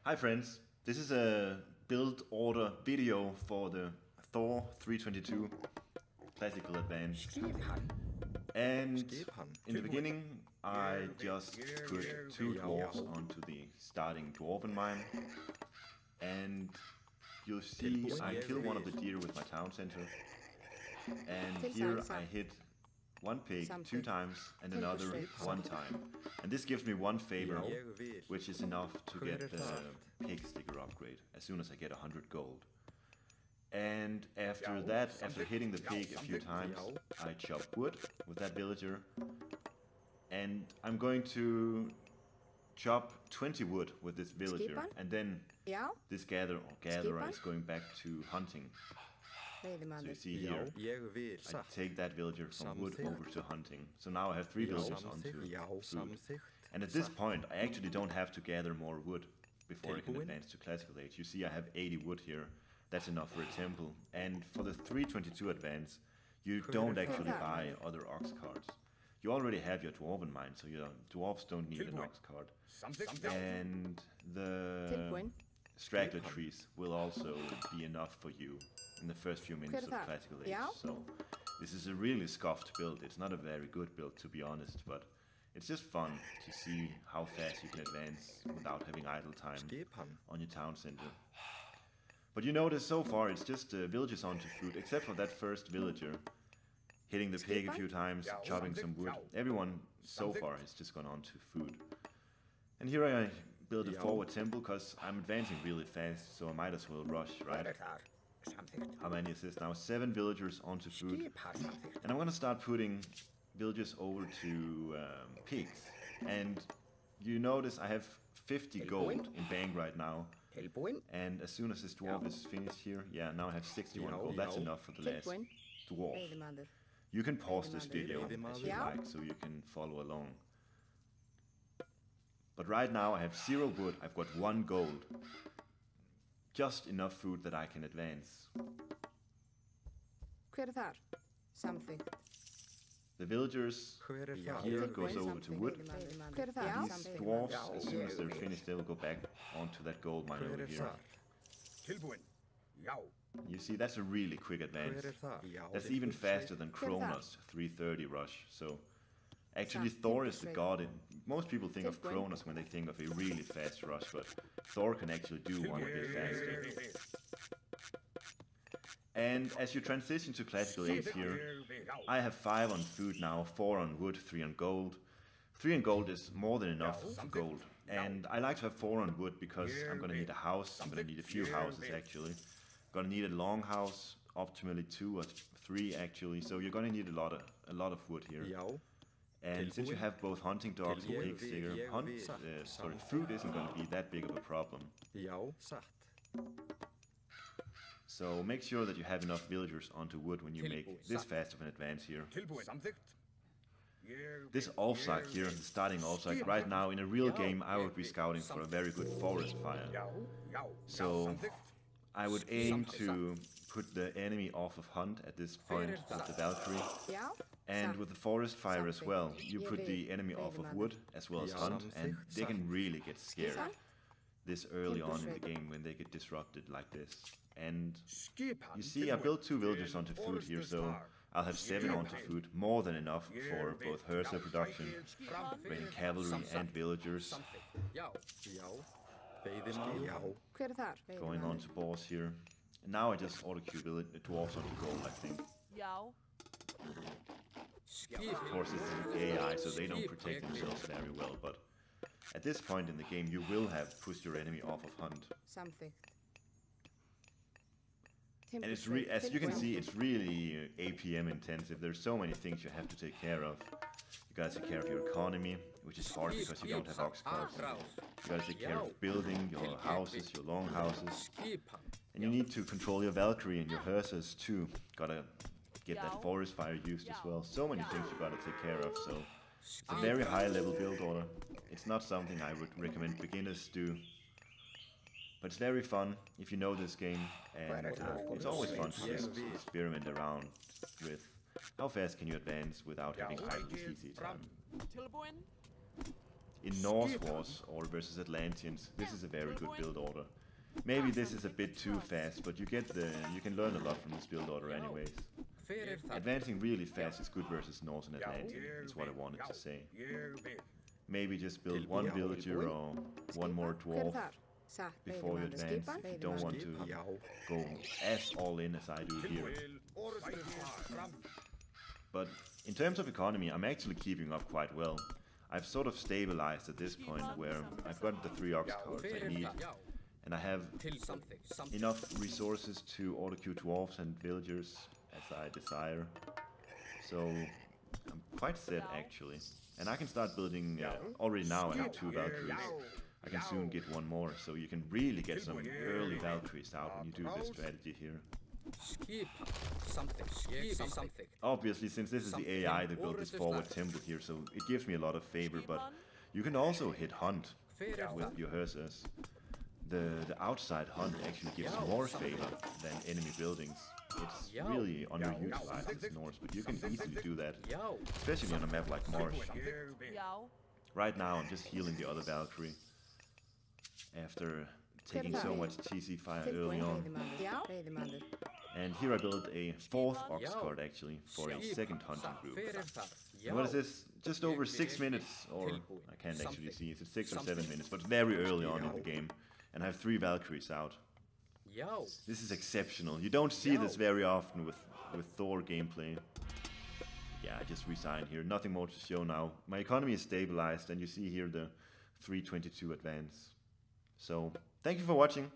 Hi friends, this is a build order video for the Thor 322 Classical Advance. And in the beginning I just put 2 dwarves onto the starting dwarven mine. And you'll see I kill one of the deer with my town center. And here I hit one pig 2 times and another 1 time. And this gives me 1 favor, which is enough to get the pig sticker upgrade as soon as I get 100 gold. And after that, after hitting the pig a few times, I chop wood with that villager. And I'm going to chop 20 wood with this villager. And then this gatherer is going back to hunting. So you see here, I take that villager from wood over to hunting. So now I have 3 villagers onto food. And at this point, I actually don't have to gather more wood before I can advance to Classical Age. You see I have 80 wood here. That's enough for a temple. And for the 322 advance, you don't actually buy other ox cards. You already have your dwarven mine, so your dwarves don't need an ox card. And the straggler trees will also be enough for you in the first few minutes of Classical Age. So this is a really scuffed build. It's not a very good build, to be honest, but it's just fun to see how fast you can advance without having idle time on your town center. But you notice so far it's just villagers onto food, except for that first villager hitting the pig a few times, chopping some wood. Everyone so far has just gone on to food. And here I build a forward temple because I'm advancing really fast, so I might as well rush, right? How many is this now? 7 villagers onto food. And I'm gonna start putting villagers over to pigs. And you notice I have 50 gold in bank right now. And as soon as this dwarf is finished here, yeah, now I have 61 gold. That's enough for the last dwarf. You can pause this video as you like, so you can follow along. But right now I have 0 wood, I've got 1 gold. Just enough food that I can advance. The villagers here goes over to wood. These dwarves, as soon as they're finished, they will go back onto that gold mine over here. You see, that's a really quick advance. That's even faster than Kronos 330 rush. So actually Thor is the god. Most people think of Kronos when they think of a really fast rush, but Thor can actually do one a bit faster. And as you transition to Classical Age here, I have 5 on food now, 4 on wood, 3 on gold. 3 on gold is more than enough for gold. And I like to have 4 on wood because I'm gonna need a house, I'm gonna need a few houses actually. I'm gonna need a long house, optimally 2 or 3 actually, so you're gonna need a lot of wood here. And since you have both hunting dogs and pig sticker, food isn't gonna be that big of a problem. So make sure that you have enough villagers onto wood when you make this fast of an advance here. This Ulfsag here, the starting Ulfsag, right now in a real game I would be scouting for a very good forest fire. So I would aim to put the enemy off of hunt at this point with the Valkyrie. And with the forest fire as well, you put the enemy off of wood as well as hunt, and they can really get scared this early on in the game when they get disrupted like this. And you see I built 2 villagers onto food here, so I'll have 7 onto food, more than enough for both Hersa production, raiding cavalry and villagers. Going on to boss here. And now I just auto-queue dwarves onto gold, I think. Of course this is an AI, so they don't protect themselves very well, but at this point in the game you will have pushed your enemy off of hunt. And it's as you can see, it's really APM intensive. There's so many things you have to take care of. You gotta take care of your economy, which is hard because you don't have ox cards. You gotta take care of building your houses, your long houses. And you need to control your Valkyrie and your Hersas too. Gotta get that forest fire used as well. So many things you gotta take care of, so it's a very high level build order. It's not something I would recommend beginners do. But it's very fun if you know this game, and it's always fun to just experiment around with how fast can you advance without having idle PC time. in Norse Wars or versus Atlanteans, this is a very good build order. Maybe this is a bit too fast, but you can learn a lot from this build order anyways. Advancing really fast is good versus Norse and Atlantean, is what I wanted to say. Maybe just build one villager or one more dwarf before you advance if you don't want to go as all in as I do here. But in terms of economy, I'm actually keeping up quite well. I've sort of stabilized at this point where I've got the 3 ox carts I need, and I have enough resources to auto-queue dwarves and villagers as I desire. So I'm quite set actually. And I can start building, already now I have 2 Valkyries. I can soon get 1 more, so you can really get some early Valkyries out when you do this strategy here. Obviously, since this is the AI that built this forward template here, so it gives me a lot of favor, but you can also hit hunt with your hearses. The outside hunt actually gives more favor than enemy buildings. It's really underutilized as Norse, but you can easily do that, especially on a map like Marsh. Right now I'm just healing the other Valkyrie after taking so much TC fire early on. And here I built a 4th ox cart actually for a 2nd hunting group. And what is this? Just over 6 minutes, or I can't actually see, is it 6 or 7 minutes, but very early on in the game. And I have 3 Valkyries out. This is exceptional. You don't see this very often with Thor gameplay. Yeah, I just resigned here. Nothing more to show now. My economy is stabilized, and you see here the 322 advance. So, thank you for watching.